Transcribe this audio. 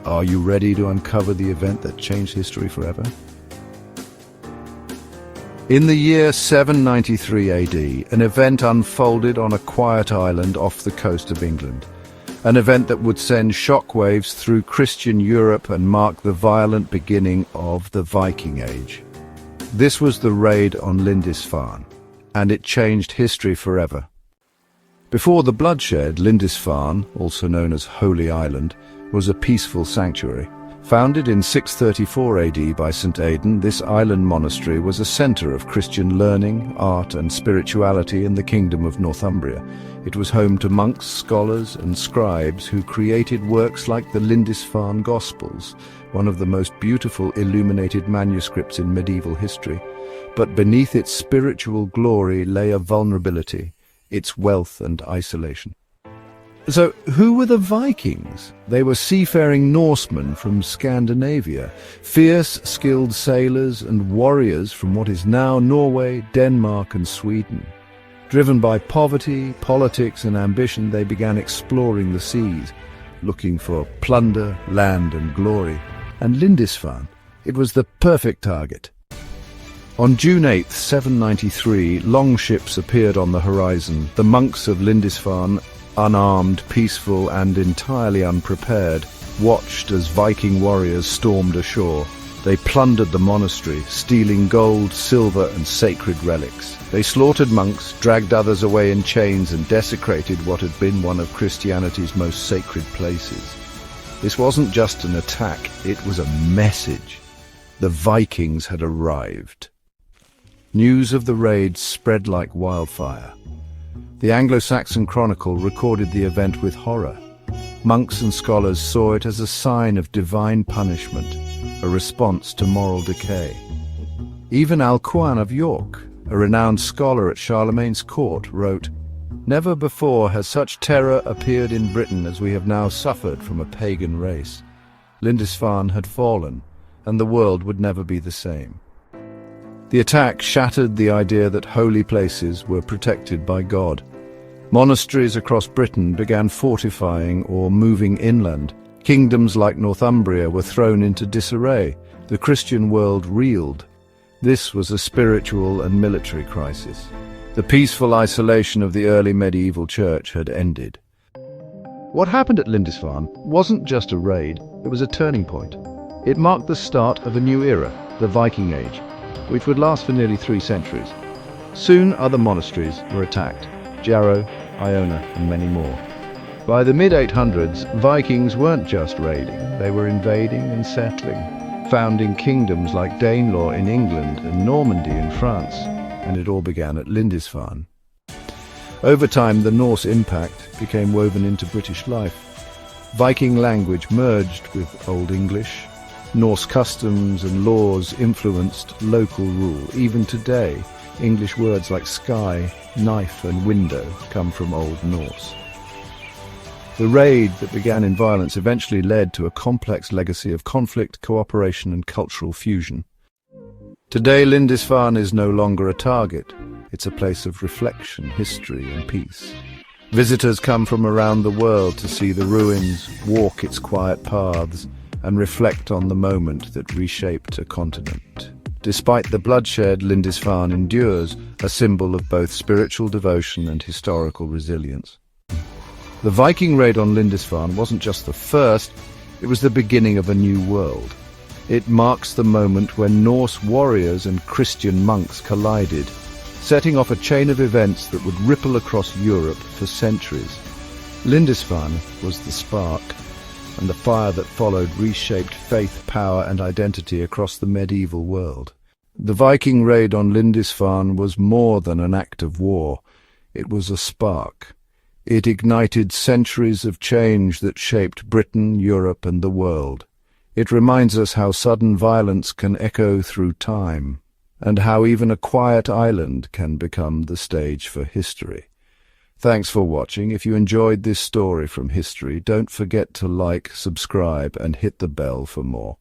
Are you ready to uncover the event that changed history forever? In the year 793 AD, an event unfolded on a quiet island off the coast of England. An event that would send shockwaves through Christian Europe and mark the violent beginning of the Viking Age. This was the raid on Lindisfarne, and it changed history forever. Before the bloodshed, Lindisfarne, also known as Holy Island, was a peaceful sanctuary. Founded in 634 AD by St. Aidan, this island monastery was a centre of Christian learning, art and spirituality in the Kingdom of Northumbria. It was home to monks, scholars and scribes who created works like the Lindisfarne Gospels, one of the most beautiful illuminated manuscripts in medieval history. But beneath its spiritual glory lay a vulnerability, its wealth and isolation. So, who were the Vikings? They were seafaring Norsemen from Scandinavia, fierce, skilled sailors and warriors from what is now Norway, Denmark and Sweden. Driven by poverty, politics and ambition, they began exploring the seas, looking for plunder, land and glory. And Lindisfarne, it was the perfect target. On June 8, 793, longships appeared on the horizon. The monks of Lindisfarne, unarmed, peaceful and entirely unprepared, watched as Viking warriors stormed ashore. They plundered the monastery, stealing gold, silver and sacred relics. They slaughtered monks, dragged others away in chains and desecrated what had been one of Christianity's most sacred places. This wasn't just an attack, it was a message. The Vikings had arrived. News of the raid spread like wildfire. The Anglo-Saxon Chronicle recorded the event with horror. Monks and scholars saw it as a sign of divine punishment, a response to moral decay. Even Alcuin of York, a renowned scholar at Charlemagne's court, wrote, "Never before has such terror appeared in Britain as we have now suffered from a pagan race." Lindisfarne had fallen, and the world would never be the same. The attack shattered the idea that holy places were protected by God. Monasteries across Britain began fortifying or moving inland. Kingdoms like Northumbria were thrown into disarray. The Christian world reeled. This was a spiritual and military crisis. The peaceful isolation of the early medieval church had ended. What happened at Lindisfarne wasn't just a raid, it was a turning point. It marked the start of a new era, the Viking Age, which would last for nearly 3 centuries. Soon other monasteries were attacked, Jarrow, Iona and many more. By the mid-800s, Vikings weren't just raiding, they were invading and settling, founding kingdoms like Danelaw in England and Normandy in France, and it all began at Lindisfarne. Over time, the Norse impact became woven into British life. Viking language merged with Old English. Norse customs and laws influenced local rule. Even today, English words like sky, knife and window come from Old Norse. The raid that began in violence eventually led to a complex legacy of conflict, cooperation and cultural fusion. Today, Lindisfarne is no longer a target. It's a place of reflection, history and peace. Visitors come from around the world to see the ruins, walk its quiet paths, and reflect on the moment that reshaped a continent. Despite the bloodshed, Lindisfarne endures, a symbol of both spiritual devotion and historical resilience. The Viking raid on Lindisfarne wasn't just the first, it was the beginning of a new world. It marks the moment when Norse warriors and Christian monks collided, setting off a chain of events that would ripple across Europe for centuries. Lindisfarne was the spark, and the fire that followed reshaped faith, power and identity across the medieval world. The Viking raid on Lindisfarne was more than an act of war. It was a spark. It ignited centuries of change that shaped Britain, Europe and the world. It reminds us how sudden violence can echo through time, and how even a quiet island can become the stage for history. Thanks for watching. If you enjoyed this story from history, don't forget to like, subscribe and hit the bell for more.